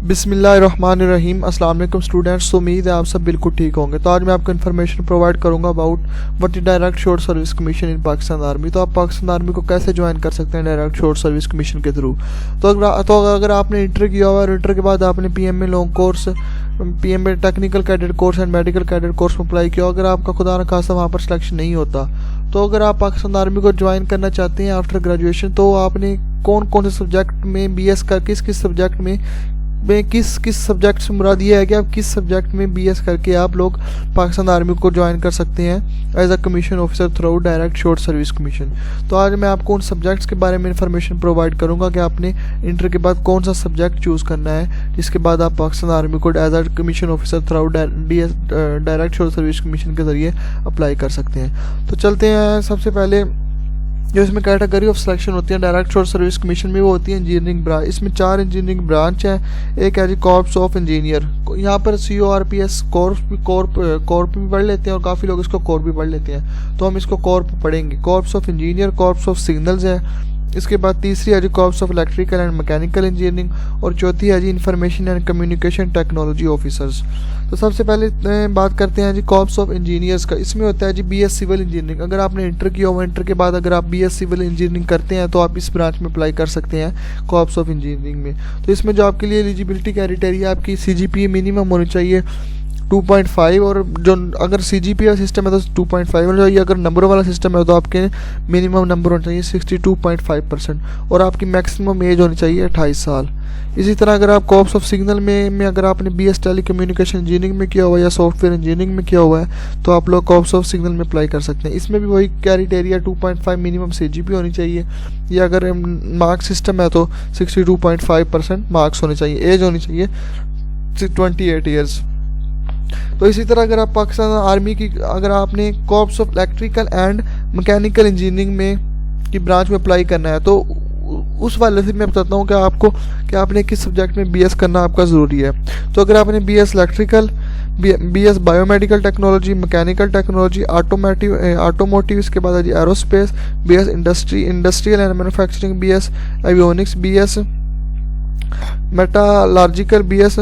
बिस्मिल्लाहिर्रहमानिर्रहीम। अस्सलाम वालेकुम स्टूडेंट्स। उम्मीद है आप सब बिल्कुल ठीक होंगे। तो आज मैं आपको इन्फॉर्मेशन प्रोवाइड करूंगा about what is direct short service commission in Pakistan army. तो आप पाकिस्तान आर्मी को कैसे ज्वाइन कर सकते हैं डायरेक्ट शोर्ट सर्विस कमीशन के थ्रू। तो अगर आपने इंटर किया हुआ है और इंटर के बाद आपने PMA long course, PMA technical cadet course and medical cadet course में अप्लाई किया, अगर आपका खुदा न खास्ता वहाँ पर सिलेक्शन नहीं होता, तो अगर आप पाकिस्तान आर्मी को ज्वाइन करना चाहते हैं आफ्टर ग्रेजुएशन, तो आपने कौन कौन से सब्जेक्ट में BS कर किस सब्जेक्ट में किस सब्जेक्ट से मुराद ये है कि आप किस सब्जेक्ट में BS करके आप लोग पाकिस्तान आर्मी को ज्वाइन कर सकते हैं as a commission officer through direct short service commission. तो आज मैं आपको उन सब्जेक्ट्स के बारे में इंफॉर्मेशन प्रोवाइड करूंगा कि आपने इंटर के बाद कौन सा सब्जेक्ट चूज़ करना है, जिसके बाद आप पाकिस्तान आर्मी को as a commission officer through direct short service commission के ज़रिए अप्लाई कर सकते हैं। तो चलते हैं। सबसे पहले जो इसमें कैटेगरी ऑफ सिलेक्शन होती है डायरेक्ट शोर्ट सर्विस कमीशन में, वो होती है इंजीनियरिंग ब्रांच। इसमें 4 इंजीनियरिंग ब्रांच है। एक है जी कॉर्प्स ऑफ इंजीनियर। यहाँ पर CORPS कॉर्प भी पढ़ लेते हैं और काफ़ी लोग इसको कॉर्प भी पढ़ लेते हैं, तो हम इसको कॉर्प पढ़ेंगे। Corps of engineer, corps of signals है। इसके बाद तीसरी है जी corps of electrical and mechanical engineering और चौथी है जी information and communication technology officers. तो सबसे पहले बात करते हैं जी कॉर्प्स ऑफ इंजीनियर्स का। इसमें होता है जी BS सिविल इंजीनियरिंग। अगर आपने इंटर किया हुआ, इंटर के बाद अगर आप BS सिविल इंजीनियरिंग करते हैं तो आप इस ब्रांच में अप्लाई कर सकते हैं कॉर्प्स ऑफ इंजीनियरिंग में। तो इसमें जो आपके लिए एलिजिबिलिटी क्राइटेरिया आपकी CGPA मिनिमम होनी चाहिए 2.5, और जो अगर CGPA सिस्टम है तो 2.5 होना चाहिए। अगर नंबर वाला सिस्टम है तो आपके मिनिमम नंबर होना चाहिए 62.5% और आपकी मैक्सिमम एज होनी चाहिए 28 साल। इसी तरह अगर आप कॉर्प्स ऑफ सिग्नल में अगर आपने BS टेली कम्युनिकेशन इंजीनियरिंग में किया हुआ है या सॉफ्टवेयर इंजीनियरिंग में किया हुआ है, तो आप लोग कॉर्प्स ऑफ सिग्नल में अप्लाई कर सकते हैं। इसमें भी वही क्राइटेरिया 2.5 मिनिमम CGPA होनी चाहिए, या अगर मार्क्स सिस्टम है तो 62.5% मार्क्स होने चाहिए। एज होनी चाहिए 28 ईयर्स। तो इसी तरह अगर आप पाकिस्तान आर्मी की अगर आपने corps of electrical and mechanical engineering में की ब्रांच में अप्लाई करना है, तो उस वाले से मैं बताता हूँ कि आपको कि आपने किस सब्जेक्ट में BS करना आपका ज़रूरी है। तो अगर आपने BS electrical, BS biomedical technology, mechanical technology, automotive, इसके बाद है जी aerospace, BS industrial and manufacturing, BS avionics, BS metallurgical, BS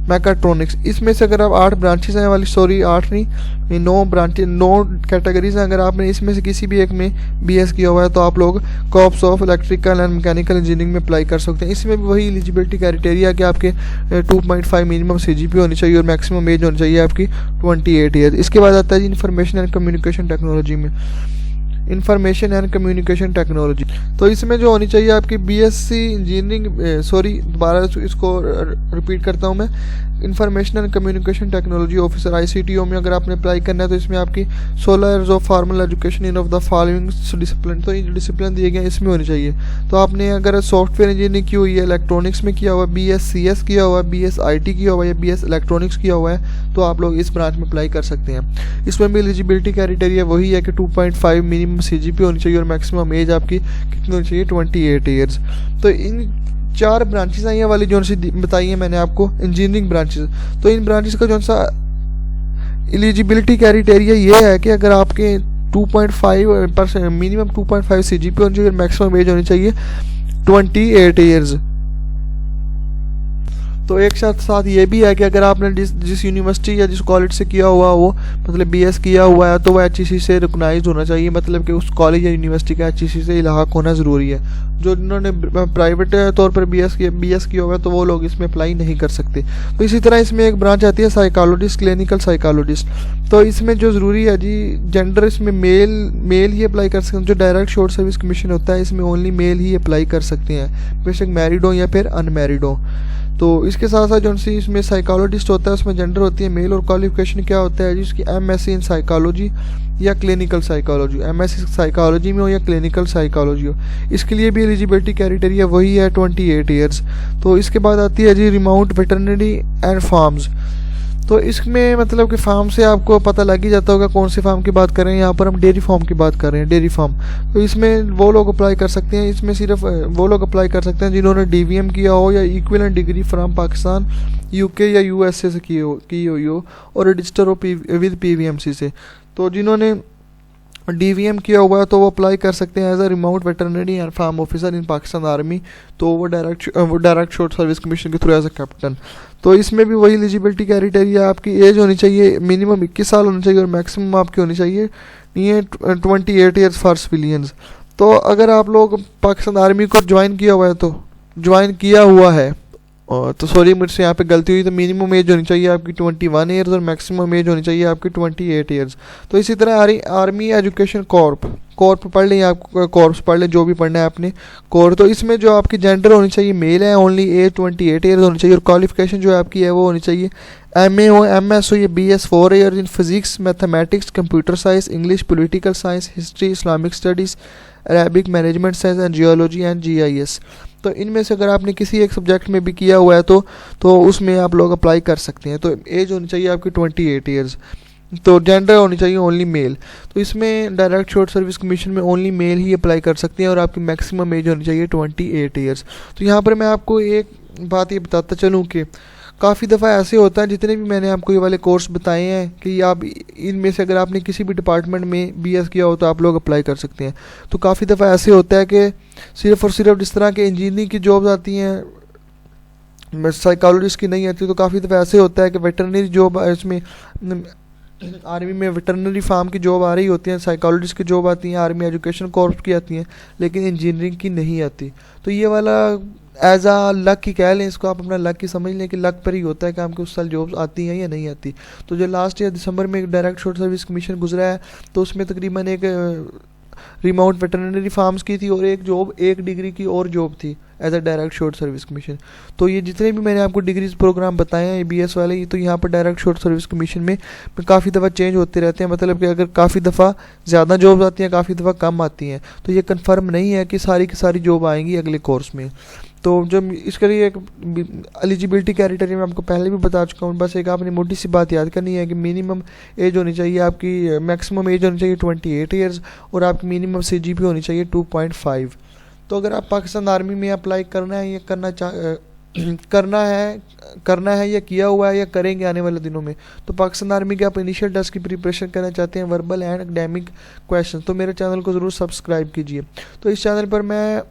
mechatronics. इसमें से अगर आप 8 ब्रांचेस हैं वाली, सॉरी 8 नहीं 9 कैटेगरीज हैं। अगर आपने इसमें से किसी भी एक में BS किया हुआ है तो आप लोग corps of electrical and mechanical engineering में अप्लाई कर सकते हैं। इसमें भी वही एलिजिबिलिटी क्राइटेरिया कि आपके 2.5 मिनिमम CGPA होनी चाहिए और मैक्सिमम एज होनी चाहिए आपकी 28 ईयर। इसके बाद आता है जी इंफॉर्मेशन एंड कम्युनिकेशन टेक्नोलॉजी में, इंफॉर्मेशन एंड कम्युनिकेशन टेक्नोलॉजी। तो इसमें जो होनी चाहिए आपकी BSc इंजीनियरिंग, सॉरी दोबारा इसको रिपीट करता हूँ मैं, information and communication technology officer ICTO में अगर आपने अप्लाई करना है तो इसमें आपकी 16 years of formal education in of the following discipline, तो ये जो डिसिप्लिन दिए गए इसमें होनी चाहिए। तो आपने अगर सॉफ्टवेयर इंजीनियरिंग की हुई है, इलेक्ट्रॉनिक्स में किया हुआ है, BS CS किया हुआ है, BS IT किया हुआ है, BS इलेक्ट्रॉनिक्स किया हुआ है, तो आप लोग इस ब्रांच में अप्लाई कर सकते हैं। इसमें भी एलिजिबिलिटी क्राइटेरिया वही है कि 2.5 मिनिमम CGPA होनी चाहिए और मैक्सिमम एज आपकी कितनी होनी चाहिए 28 ईयर्स। तो इन 4 ब्रांचेस हैं ये वाली जो सी बताई है मैंने आपको, इंजीनियरिंग ब्रांचेस। तो इन ब्रांचेस का जो सा एलिजिबिलिटी क्राइटेरिया ये है कि अगर आपके 2.5% मिनिमम 2.5 CGPA होनी चाहिए, मैक्सिमम एज होनी चाहिए 28 ईयर्स। तो एक साथ ये भी है कि अगर आपने जिस यूनिवर्सिटी या जिस कॉलेज से किया हुआ वो मतलब BS किया हुआ है तो वह HEC से रिकॉग्नाइज होना चाहिए, मतलब कि उस कॉलेज या यूनिवर्सिटी का HEC से इलाहाक होना ज़रूरी है। जो जिन्होंने प्राइवेट तौर पर BS किया हुआ है तो वो लोग इसमें अप्लाई नहीं कर सकते। तो इसी तरह इसमें एक ब्रांच आती है साइकोलॉजिस्ट, क्लिनिकल साइकोलॉजिस्ट। तो इसमें जो ज़रूरी है जी जेंडर, इसमें मेल ही अप्लाई कर सकते हैं। जो डायरेक्ट शोर्ट सर्विस कमीशन होता है इसमें ओनली मेल ही अप्लाई कर सकते हैं, बेशक मैरिड हो या फिर अनमैरिड हो। तो इसके साथ साथ जो सी इसमें साइकोलॉजिस्ट होता है उसमें जेंडर होती है मेल, और क्वालिफिकेशन क्या होता है जी उसकी MSc इन साइकोलॉजी या क्लिनिकल साइकोलॉजी, MSc साइकोलॉजी में हो या क्लिनिकल साइकोलॉजी हो। इसके लिए भी एलिजिबिलिटी क्राइटेरिया वही है 28 ईयर्स। तो इसके बाद आती है जी रिमोट वेटरनरी एंड फार्म्स। तो इसमें मतलब कि फार्म से आपको पता लग ही जाता होगा कौन सी फार्म की बात कर रहे हैं। यहाँ पर हम डेयरी फार्म की बात कर रहे हैं, डेयरी फार्म। तो इसमें वो लोग अप्लाई कर सकते हैं, इसमें सिर्फ वो लोग अप्लाई कर सकते हैं जिन्होंने DVM किया हो या equivalent degree from Pakistan, UK या USA से की हुई हो और रजिस्टर हो विद PVMC से। तो जिन्होंने डीवीएम किया हुआ है तो वो अप्लाई कर सकते हैं as a remote veterinary and farm officer in Pakistan army. तो वो डायरेक्ट शॉर्ट सर्विस कमीशन के थ्रू एज अ कैप्टन। तो इसमें भी वही एलिजिबिलिटी क्राइटेरिया, आपकी एज होनी चाहिए मिनिमम 21 साल होनी चाहिए और मैक्सिमम आपकी होनी चाहिए ये 28 ईयर्स फॉर सिविलियंस। तो अगर आप लोग पाकिस्तान आर्मी को ज्वाइन किया हुआ है तो सॉरी मुझसे यहाँ पे गलती हुई, तो मिनिमम एज होनी चाहिए आपकी 21 ईयर्स और मैक्सिमम एज होनी चाहिए आपकी 28 ईयर्स। तो इसी तरह आर्मी एजुकेशन कॉर्प पढ़ लें, आप कॉर्प्स पढ़ लें, जो भी पढ़ना है आपने कोर। तो इसमें जो आपकी जेंडर होनी चाहिए मेल है, ओनली एज 28 ईयर्स होनी चाहिए और क्वालिफिकेशन जो आपकी है वो होनी चाहिए MA हो, MS हो, ये BS 4 years in physics, mathematics, computer science, English, political science, history, Islamic studies, Arabic, management science and geology and GIS। तो इनमें से अगर आपने किसी एक सब्जेक्ट में भी किया हुआ है तो उसमें आप लोग अप्लाई कर सकते हैं। तो एज होनी चाहिए आपकी 28 ईयर्स। तो जेंडर होनी चाहिए ओनली मेल। तो इसमें डायरेक्ट शॉर्ट सर्विस कमीशन में ओनली मेल ही अप्लाई कर सकते हैं और आपकी मैक्सिमम एज होनी चाहिए 28 ईयर्स। तो यहाँ पर मैं आपको एक बात ये बताता चलूँ कि काफ़ी दफ़ा ऐसे होता है, जितने भी मैंने आपको ये वाले कोर्स बताए हैं कि आप इनमें से अगर आपने किसी भी डिपार्टमेंट में BS किया हो तो आप लोग अप्लाई कर सकते हैं। तो काफ़ी दफ़ा ऐसे होता है कि सिर्फ़ और सिर्फ जिस तरह के इंजीनियरिंग की जॉब्स आती हैं साइकोलॉजिस्ट की नहीं आती, तो काफ़ी दफ़ा ऐसे होता है कि वेटरनरी जॉब इसमें आर्मी में वेटरनरी फार्म की जॉब आ रही होती है, साइकोलॉजिस्ट की जॉब आती हैं, आर्मी एजुकेशन कॉर्प्स की आती हैं, लेकिन इंजीनियरिंग की नहीं आती। तो ये वाला एज आ लक ही कह लें इसको, आप अपना लक ही समझ लें कि लक पर ही होता है कि आपको उस साल जॉब्स आती हैं या नहीं आती। तो जो लास्ट ईयर दिसंबर में एक डायरेक्ट शॉर्ट सर्विस कमीशन गुजरा है तो उसमें तकरीबन एक रिमोट वेटरनरी फार्म्स की थी और एक डिग्री की और जॉब थी as a direct short service commission. तो ये जितने भी मैंने आपको डिग्रीज प्रोग्राम बताए हैं BS वाले, तो यहाँ पर डायरेक्ट शॉर्ट सर्विस कमीशन में काफ़ी दफ़ा चेंज होते रहते हैं। मतलब कि अगर काफ़ी दफ़ा ज़्यादा जॉब्स आती हैं, काफ़ी दफ़ा कम आती हैं, तो ये कंफर्म नहीं है कि सारी की सारी जॉब आएंगी अगले कोर्स में। तो जब इसके लिए एक एलिजिबिलिटी क्राइटेरिया मैं आपको पहले भी बता चुका हूँ, बस एक आपने मोटी सी बात याद करनी है कि मिनिमम एज होनी चाहिए आपकी, मैक्सिमम एज होनी चाहिए 28 ईयर्स और आपकी मिनिमम CGP होनी चाहिए 2.5। तो अगर आप पाकिस्तान आर्मी में अप्लाई करना है या करना है या किया हुआ है या करेंगे आने वाले दिनों में, तो पाकिस्तान आर्मी के आप इनिशियल टेस्ट की प्रिपरेशन करना चाहते हैं, वर्बल एंड एकेडमिक क्वेश्चन, तो मेरे चैनल को ज़रूर सब्सक्राइब कीजिए। तो इस चैनल पर मैं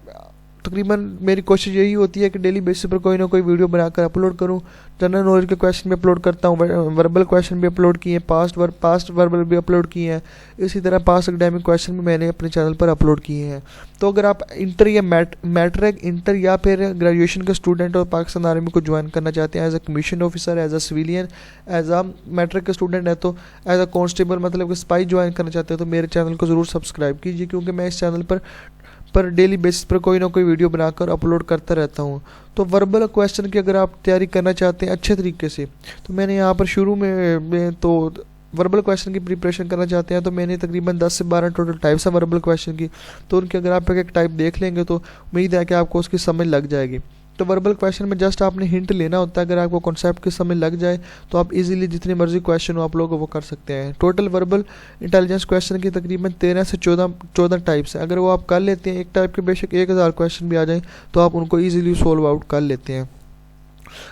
तकरीबन मेरी कोशिश यही होती है कि डेली बेसिस पर कोई ना कोई वीडियो बनाकर अपलोड करूं। जनरल नॉलेज के क्वेश्चन भी अपलोड करता हूं, वर्बल क्वेश्चन भी अपलोड किए हैं, पास्ट वर्बल भी अपलोड किए हैं, इसी तरह पास्ट एकेडमिक क्वेश्चन भी मैंने अपने चैनल पर अपलोड किए हैं। तो अगर आप इंटर या मैट्रिक इंटर या फिर ग्रेजुएशन के स्टूडेंट और पाकिस्तान आर्मी को ज्वाइन करना चाहते हैं as a commission officer, as a civilian, as a matric के स्टूडेंट है तो एज अ कॉन्स्टेबल मतलब कि सिपाही ज्वाइन करना चाहते हैं, तो मेरे चैनल को ज़रूर सब्सक्राइब कीजिए, क्योंकि मैं इस चैनल पर डेली बेसिस पर कोई ना कोई वीडियो बनाकर अपलोड करता रहता हूँ। तो वर्बल क्वेश्चन की अगर आप तैयारी करना चाहते हैं अच्छे तरीके से, तो मैंने यहाँ पर शुरू में तो वर्बल क्वेश्चन की प्रिपरेशन करना चाहते हैं तो मैंने तकरीबन 10 से 12 टोटल टाइप्स हैं वर्बल क्वेश्चन की। तो उनके अगर आप एक टाइप देख लेंगे तो उम्मीद है कि आपको उसकी समझ लग जाएगी। तो वर्बल क्वेश्चन में जस्ट आपने हिंट लेना होता है, अगर आपको कॉन्सेप्ट की समझ लग जाए तो आप इजीली जितने मर्जी क्वेश्चन हो आप लोग वो कर सकते हैं। टोटल वर्बल इंटेलिजेंस क्वेश्चन की तकरीबन 13 से 14 टाइप्स हैं। अगर वो आप कर लेते हैं, एक टाइप के बेशक 1000 क्वेश्चन भी आ जाएँ तो आप उनको ईजिली सॉल्व आउट कर लेते हैं।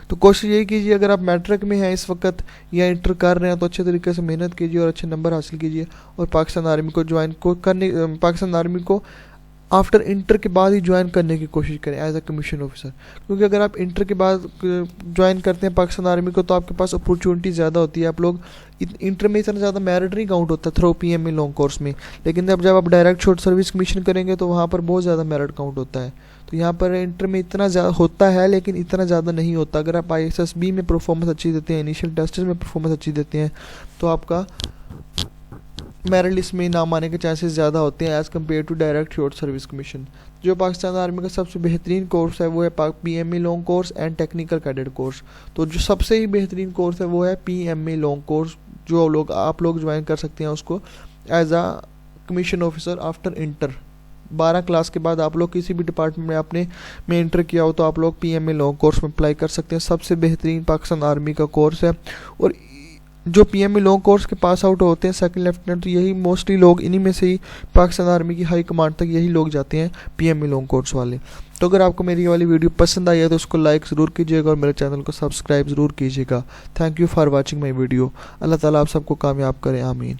तो कोशिश यही कीजिए, अगर आप मैट्रिक में हैं इस वक्त या इंटर कर रहे हैं तो अच्छे तरीके से मेहनत कीजिए और अच्छे नंबर हासिल कीजिए और पाकिस्तान आर्मी को पाकिस्तान आर्मी को आफ्टर इंटर के बाद ही ज्वाइन करने की कोशिश करें एज अ कमीशन ऑफिसर। क्योंकि अगर आप इंटर के बाद ज्वाइन करते हैं पाकिस्तान आर्मी को तो आपके पास अपॉर्चुनिटी ज़्यादा होती है। आप लोग इंटर में इतना ज़्यादा मेरिट नहीं काउंट होता थ्रू PMA लॉन्ग कोर्स में, लेकिन जब आप डायरेक्ट शॉर्ट सर्विस कमीशन करेंगे तो वहाँ पर बहुत ज़्यादा मेरिट काउंट होता है। तो यहाँ पर इंटर में इतना ज़्यादा होता है लेकिन इतना ज़्यादा नहीं होता। अगर आप ISSB में परफॉर्मेंस अच्छी देते हैं, इनिशियल टेस्ट में परफॉर्मेंस अच्छी देते हैं, तो आपका मेरिट लिस्ट में नाम आने के चांसेस ज़्यादा होते हैं as compare to direct short service commission. जो पाकिस्तान आर्मी का सबसे बेहतरीन कोर्स है वो है PMA long course and technical cadet course. तो जो सबसे ही बेहतरीन कोर्स है वो है PMA लॉन्ग कोर्स, जो आप लोग ज्वाइन कर सकते हैं उसको as a commission officer after inter. 12 class के बाद आप लोग किसी भी डिपार्टमेंट में आपने इंटर किया हो तो आप लोग PMA लॉन्ग कोर्स में अप्लाई कर सकते हैं। सबसे बेहतरीन पाकिस्तान आर्मी का कोर्स है। और जो PMA लॉन्ग कोर्स के पास आउट होते हैं सेकंड लेफ्टिनेंट, तो यही मोस्टली लोग इन्हीं में से ही पाकिस्तान आर्मी की हाई कमांड तक यही लोग जाते हैं PMA लॉन्ग कोर्स वाले। तो अगर आपको मेरी वाली वीडियो पसंद आई है तो उसको लाइक ज़रूर कीजिएगा और मेरे चैनल को सब्सक्राइब ज़रूर कीजिएगा। Thank you for watching my video. अल्लाह ताला आप सबको कामयाब करें, आमीन।